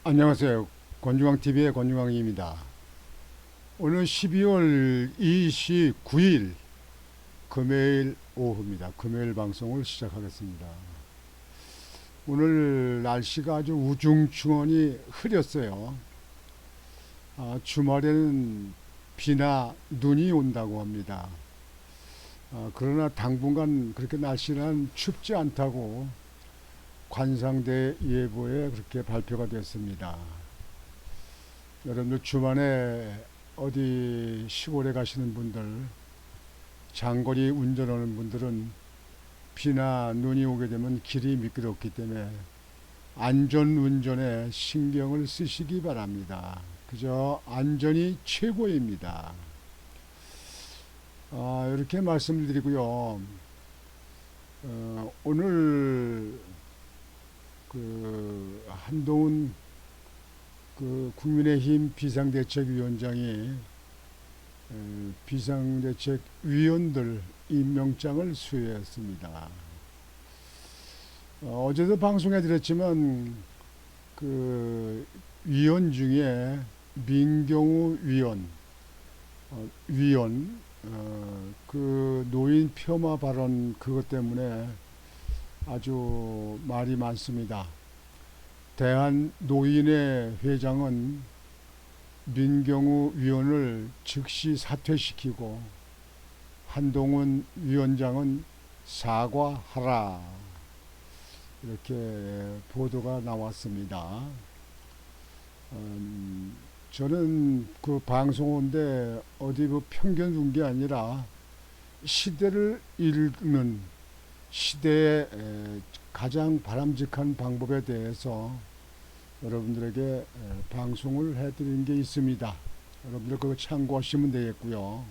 안녕하세요. 권중왕TV의 권중왕입니다. 오늘 12월 29일 금요일 오후입니다. 금요일 방송을 시작하겠습니다. 오늘 날씨가 아주 우중충하니 흐렸어요. 주말에는 비나 눈이 온다고 합니다. 그러나 당분간 그렇게 날씨는 춥지 않다고 관상대 예보에 그렇게 발표가 됐습니다. 여러분들 주말에 어디 시골에 가시는 분들, 장거리 운전하는 분들은 비나 눈이 오게 되면 길이 미끄럽기 때문에 안전 운전에 신경을 쓰시기 바랍니다. 그저 안전이 최고입니다. 이렇게 말씀을 드리고요. 오늘 한동훈 국민의힘 비상대책위원장이 비상대책위원들 임명장을 수여했습니다. 어제도 방송해 드렸지만 위원 중에 민경우 위원 노인 폄하 발언 그것 때문에 아주 말이 많습니다. 대한노인회 회장은 민경우 위원을 즉시 사퇴시키고 한동훈 위원장은 사과하라, 이렇게 보도가 나왔습니다. 저는 그 방송인데 어디 편견 둔 게 아니라 시대를 읽는 시대의 가장 바람직한 방법에 대해서 여러분들에게 방송을 해드린 게 있습니다. 여러분들 그거 참고하시면 되겠고요.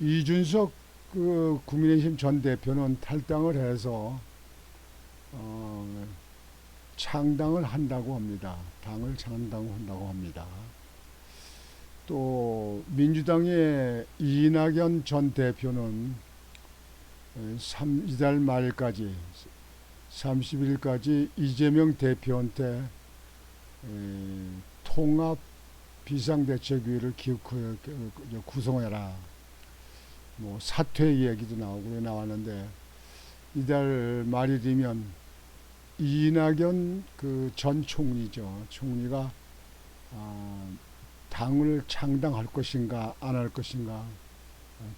이준석 국민의힘 전 대표는 탈당을 해서 창당을 한다고 합니다. 당을 창당한다고 합니다. 또 민주당의 이낙연 전 대표는 이달 말까지 30일까지 이재명 대표한테 통합 비상대책위를 구성해라, 뭐 사퇴 이야기도 나왔는데 이달 말이 되면 이낙연 전 총리가 당을 창당할 것인가 안 할 것인가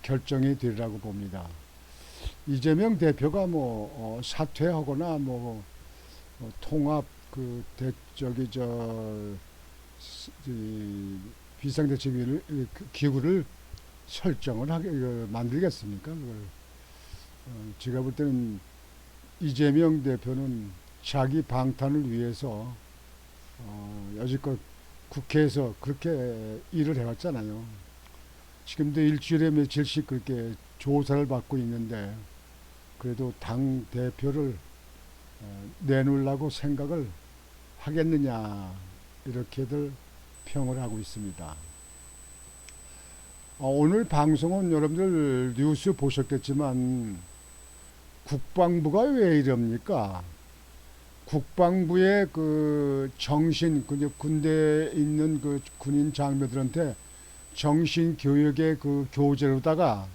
결정이 되리라고 봅니다. 이재명 대표가 사퇴하거나 통합 비상대책위를 기구를 설정을 만들겠습니까? 그걸 제가 볼 때는 이재명 대표는 자기 방탄을 위해서 여지껏 국회에서 그렇게 일을 해왔잖아요. 지금도 일주일에 며칠씩 그렇게 조사를 받고 있는데 그래도 당 대표를 내놓으려고 생각을 하겠느냐, 이렇게들 평을 하고 있습니다. 오늘 방송은 여러분들 뉴스 보셨겠지만 국방부가 왜 이럽니까? 국방부의 군대에 있는 군인 장병들한테 정신교육의 교재로다가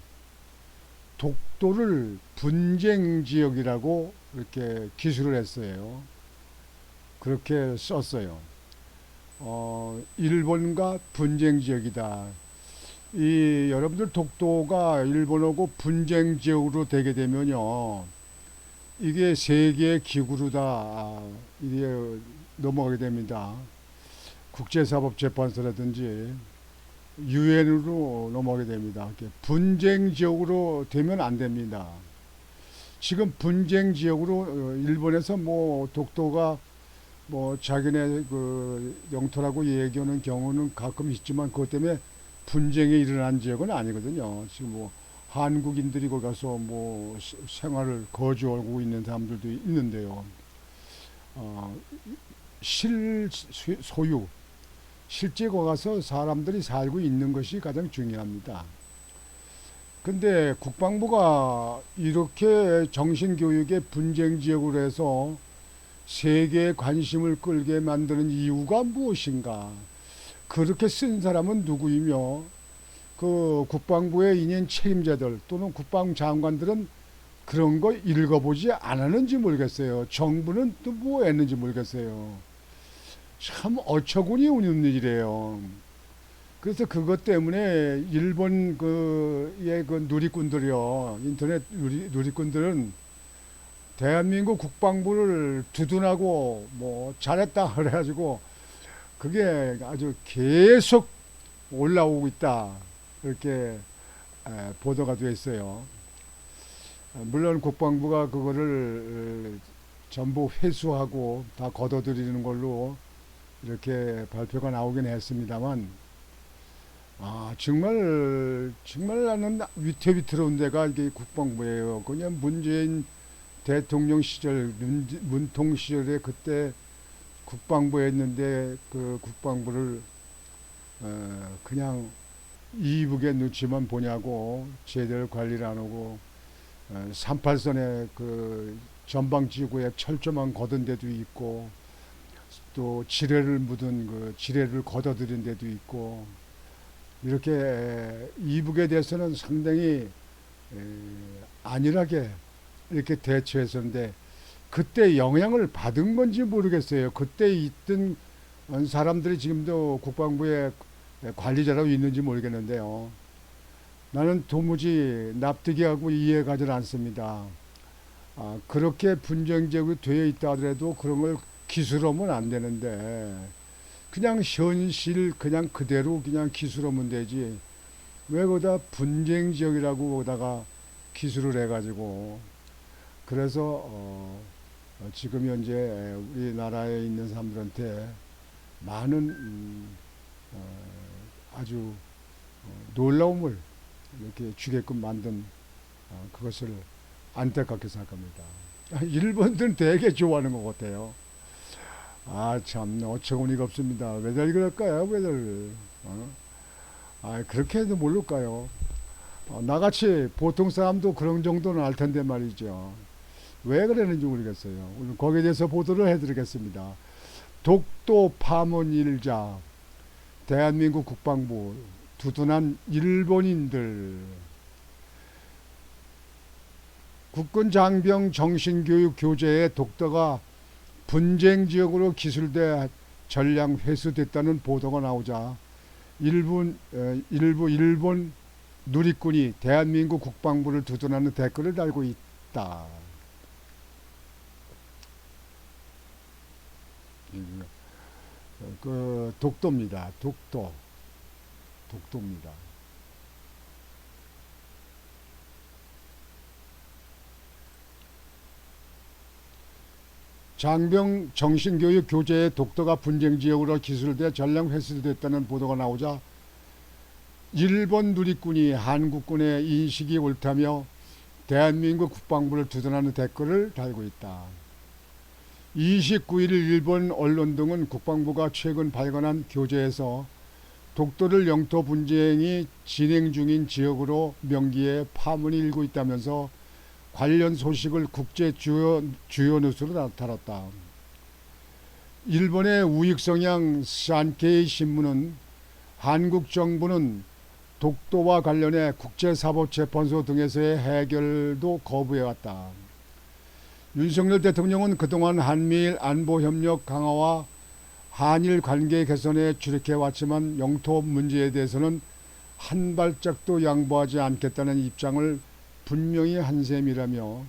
독도를 분쟁지역이라고 이렇게 기술을 했어요. 그렇게 썼어요. 일본과 분쟁지역이다. 여러분들 독도가 일본하고 분쟁지역으로 되게 되면요, 이게 세계의 기구로 다 이게 넘어가게 됩니다. 국제사법재판소라든지 유엔으로 넘어가게 됩니다. 분쟁 지역으로 되면 안 됩니다. 지금 분쟁 지역으로 일본에서 독도가 자기네 영토라고 얘기하는 경우는 가끔 있지만 그것 때문에 분쟁이 일어난 지역은 아니거든요. 지금 한국인들이 거기 가서 생활을 거주하고 있는 사람들도 있는데요. 실제 거기 가서 사람들이 살고 있는 것이 가장 중요합니다. 근데 국방부가 이렇게 정신교육의 분쟁지역으로 해서 세계의 관심을 끌게 만드는 이유가 무엇인가? 그렇게 쓴 사람은 누구이며 그 국방부의 인연 책임자들 또는 국방장관들은 그런 거 읽어보지 않았는지 모르겠어요. 정부는 또 뭐 했는지 모르겠어요. 참 어처구니 없는 일이래요. 그래서 그것 때문에 일본 그 누리꾼들이요, 인터넷 누리꾼들은 대한민국 국방부를 두둔하고 뭐 잘했다 그래가지고 그게 아주 계속 올라오고 있다, 이렇게 보도가 되어 있어요. 물론 국방부가 그거를 전부 회수하고 다 걷어들이는 걸로 이렇게 발표가 나오긴 했습니다만, 정말 나는 위태위태로운 데가 이게 국방부예요. 그냥 문재인 대통령 시절, 문통 시절에 그때 국방부에 있는데 그 국방부를 그냥 이북의 눈치만 보냐고 제대로 관리를 안 하고 38선의 그 전방지구에 철조망 걷은 데도 있고 또 지뢰를 묻은 그 지뢰를 걷어들인 데도 있고, 이렇게 이북에 대해서는 상당히 안일하게 이렇게 대처했었는데 그때 영향을 받은 건지 모르겠어요. 그때 있던 사람들이 지금도 국방부에 관리자라고 있는지 모르겠는데요. 나는 도무지 납득이하고 이해가지 않습니다. 그렇게 분쟁적으로 되어 있다 하더라도 그런 걸 기술하면 안 되는데 그냥 현실 그냥 그대로 그냥 기술하면 되지 왜 거기다 분쟁 지역이라고 거기다가 기술을 해가지고. 그래서 지금 현재 우리나라에 있는 사람들한테 많은 아주 놀라움을 이렇게 주게끔 만든 그것을 안타깝게 생각합니다. 일본들은 되게 좋아하는 것 같아요. 참 어처구니가 없습니다. 왜들 그럴까요? 왜들 그렇게 해도 모를까요? 나같이 보통 사람도 그런 정도는 알 텐데 말이죠. 왜 그러는지 모르겠어요. 오늘 거기에 대해서 보도를 해드리겠습니다. 독도 파문 일자, 대한민국 국방부 두둔한 일본인들. 국군 장병 정신교육 교재에 독도가 분쟁 지역으로 기술돼 전량 회수됐다는 보도가 나오자 일부 일본 누리꾼이 대한민국 국방부를 두둔하는 댓글을 달고 있다. 그 독도입니다. 독도입니다. 장병 정신교육 교재에 독도가 분쟁 지역으로 기술돼 전량 회수됐다는 보도가 나오자 일본 누리꾼이 한국군의 인식이 옳다며 대한민국 국방부를 두둔하는 댓글을 달고 있다. 29일 일본 언론 등은 국방부가 최근 발간한 교재에서 독도를 영토 분쟁이 진행 중인 지역으로 명기해 파문이 일고 있다면서 관련 소식을 국제 주요 뉴스로 나타났다. 일본의 우익성향 산케이 신문은 한국 정부는 독도와 관련해 국제사법재판소 등에서의 해결도 거부해왔다. 윤석열 대통령은 그동안 한미일 안보협력 강화와 한일 관계 개선에 주력해왔지만 영토 문제에 대해서는 한 발짝도 양보하지 않겠다는 입장을 분명히 한 셈이라며,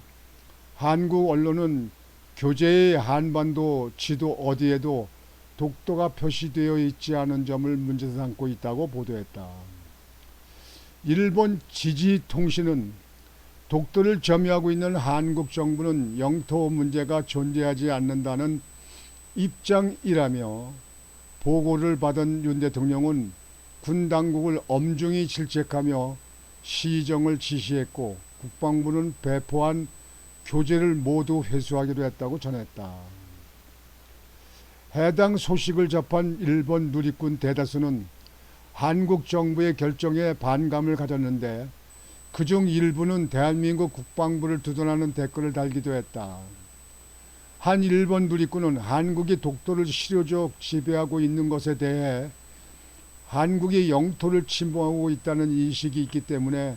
한국 언론은 교재의 한반도 지도 어디에도 독도가 표시되어 있지 않은 점을 문제 삼고 있다고 보도했다. 일본 지지통신은 독도를 점유하고 있는 한국 정부는 영토 문제가 존재하지 않는다는 입장이라며, 보고를 받은 윤 대통령은 군 당국을 엄중히 질책하며 시정을 지시했고 국방부는 배포한 교재를 모두 회수하기로 했다고 전했다. 해당 소식을 접한 일본 누리꾼 대다수는 한국 정부의 결정에 반감을 가졌는데 그중 일부는 대한민국 국방부를 두둔하는 댓글을 달기도 했다. 한 일본 누리꾼은 한국이 독도를 실효적 지배하고 있는 것에 대해 한국이 영토를 침범하고 있다는 인식이 있기 때문에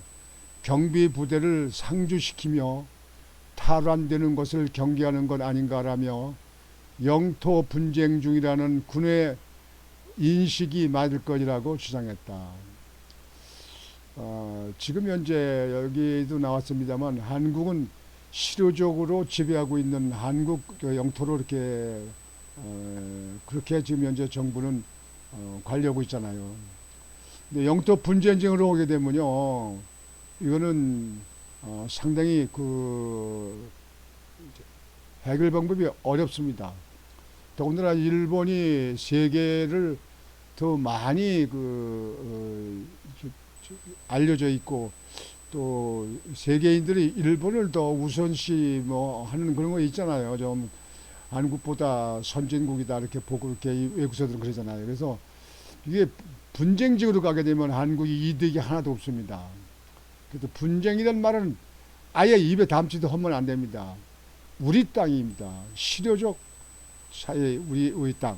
경비 부대를 상주시키며 탈환되는 것을 경계하는 것 아닌가라며 영토 분쟁 중이라는 군의 인식이 맞을 것이라고 주장했다. 지금 현재 여기도 나왔습니다만 한국은 실효적으로 지배하고 있는 한국 영토로 이렇게 그렇게 지금 현재 정부는 관리하고 있잖아요. 근데 영토 분쟁으로 오게 되면요, 이거는 상당히 그 해결 방법이 어렵습니다. 더군다나 일본이 세계를 더 많이 알려져 있고 또 세계인들이 일본을 더 우선시 뭐 하는 그런 거 있잖아요. 좀 한국보다 선진국이다 이렇게 보고 이렇게 외국서들은 그러잖아요. 그래서 이게 분쟁적으로 가게 되면 한국이 이득이 하나도 없습니다. 그래서 분쟁이란 말은 아예 입에 담지도 하면 안 됩니다. 우리 땅입니다. 실효적 사회 우리 땅.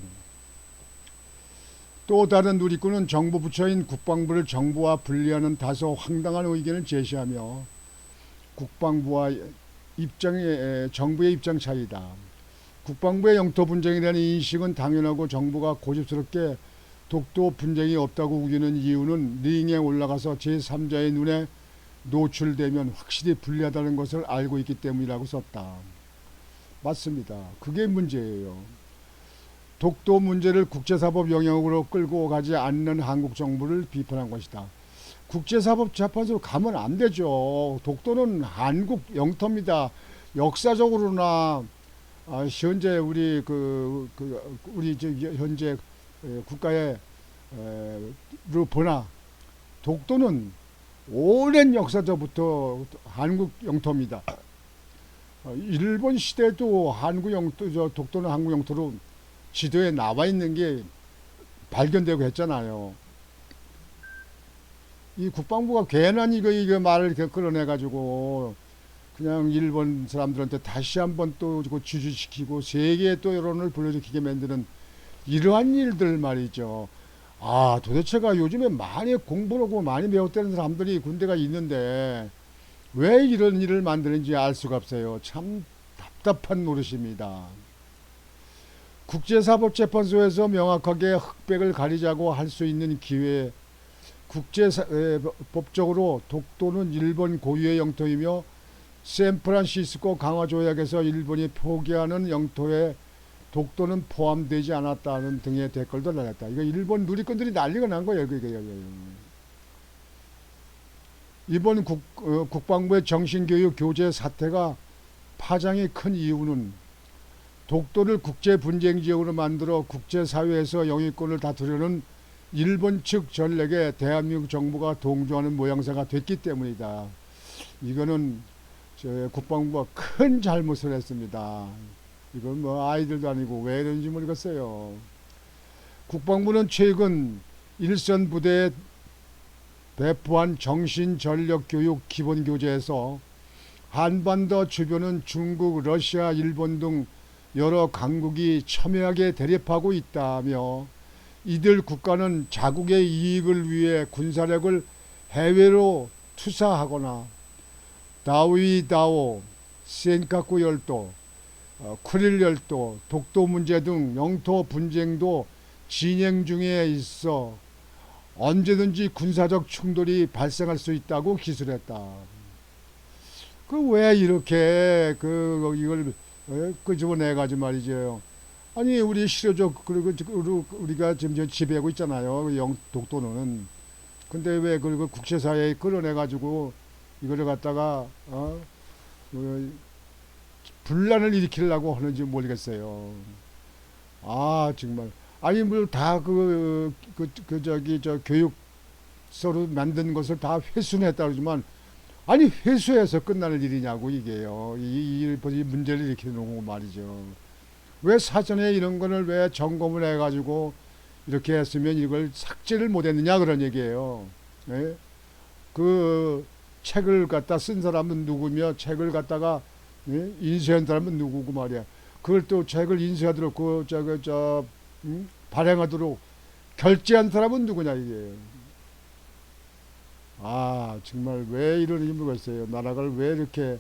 또 다른 누리꾼은 정부 부처인 국방부를 정부와 분리하는 다소 황당한 의견을 제시하며 국방부와 정부의 입장 차이다. 국방부의 영토 분쟁에 대한 인식은 당연하고 정부가 고집스럽게 독도 분쟁이 없다고 우기는 이유는 링에 올라가서 제3자의 눈에 노출되면 확실히 불리하다는 것을 알고 있기 때문이라고 썼다. 맞습니다. 그게 문제예요. 독도 문제를 국제사법 영역으로 끌고 가지 않는 한국 정부를 비판한 것이다. 국제사법 재판소로 가면 안 되죠. 독도는 한국 영토입니다. 역사적으로나 현재 우리 우리 현재 국가의 로 보나 독도는 오랜 역사적부터 한국 영토입니다. 일본 시대도 한국 영토, 독도는 한국 영토로 지도에 나와 있는 게 발견되고 했잖아요. 이 국방부가 괜한 이거 말을 이렇게 끌어내가지고 그냥 일본 사람들한테 다시 한번 또 주주시키고 세계에 또 여론을 불러일으키게 만드는 이러한 일들 말이죠. 도대체가 요즘에 많이 공부를 하고 많이 배웠다는 사람들이 군대가 있는데 왜 이런 일을 만드는지 알 수가 없어요. 참 답답한 노릇입니다. 국제사법재판소에서 명확하게 흑백을 가리자고 할 수 있는 기회에 국제법적으로 독도는 일본 고유의 영토이며 샌프란시스코 강화조약에서 일본이 포기하는 영토에 독도는 포함되지 않았다는 등의 댓글도 달렸다. 이거 일본 누리꾼들이 난리가 난 거예요. 이번 국방부의 정신교육 교재 사태가 파장이 큰 이유는 독도를 국제분쟁지역으로 만들어 국제사회에서 영유권을 다투려는 일본 측 전략에 대한민국 정부가 동조하는 모양새가 됐기 때문이다. 이거는 국방부가 큰 잘못을 했습니다. 이건 뭐 아이들도 아니고 왜 이런지 모르겠어요. 국방부는 최근 일선 부대에 배포한 정신전력교육 기본교재에서 한반도 주변은 중국, 러시아, 일본 등 여러 강국이 첨예하게 대립하고 있다며 이들 국가는 자국의 이익을 위해 군사력을 해외로 투사하거나 다오이다오, 센카쿠 열도, 쿠릴 열도, 독도 문제 등 영토 분쟁도 진행 중에 있어 언제든지 군사적 충돌이 발생할 수 있다고 기술했다. 왜 이렇게 이걸 끄집어내가지고 말이죠. 아니 우리 실효적 그리고 우리가 지금 지배하고 있잖아요. 독도는. 근데 왜 그리고 국제사회에 끌어내가지고 이거를 갖다가 분란을 일으키려고 하는지 모르겠어요. 정말. 아니 뭐 다 교육서로 만든 것을 다 회수했다 그러지만 아니 회수해서 끝나는 일이냐고 이게요. 이 문제를 일으키는 거 말이죠. 왜 사전에 이런 거를 왜 점검을 해가지고 이렇게 했으면 이걸 삭제를 못했느냐 그런 얘기예요. 예? 그 책을 갖다 쓴 사람은 누구며 책을 갖다가 인쇄한 사람은 누구고 말이야. 그걸 또 책을 인쇄하도록 발행하도록 결제한 사람은 누구냐 이게. 아 정말 왜 이러는지 모르겠어요. 나라가 왜 이렇게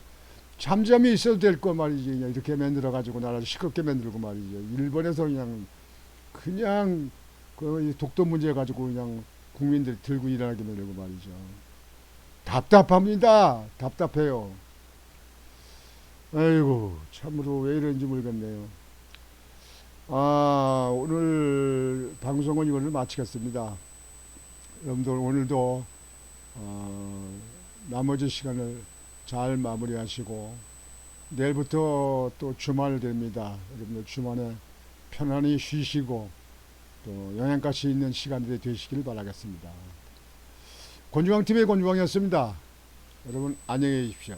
잠잠히 있어도 될 거 말이지. 그냥 이렇게 만들어 가지고 나라를 시끄럽게 만들고 말이죠. 일본에서 그냥 그 독도 문제 가지고 그냥 국민들 들고 일어나게 만들고 말이죠. 답답합니다. 답답해요. 아이고 참으로 왜 이런지 모르겠네요. 아 오늘 방송은 이걸로 마치겠습니다. 여러분들 오늘도 어, 나머지 시간을 잘 마무리하시고 내일부터 또 주말 됩니다. 여러분들 주말에 편안히 쉬시고 또 영양가시 있는 시간들이 되시길 바라겠습니다. 곤주왕TV의 곤주왕이었습니다. 여러분 안녕히 계십시오.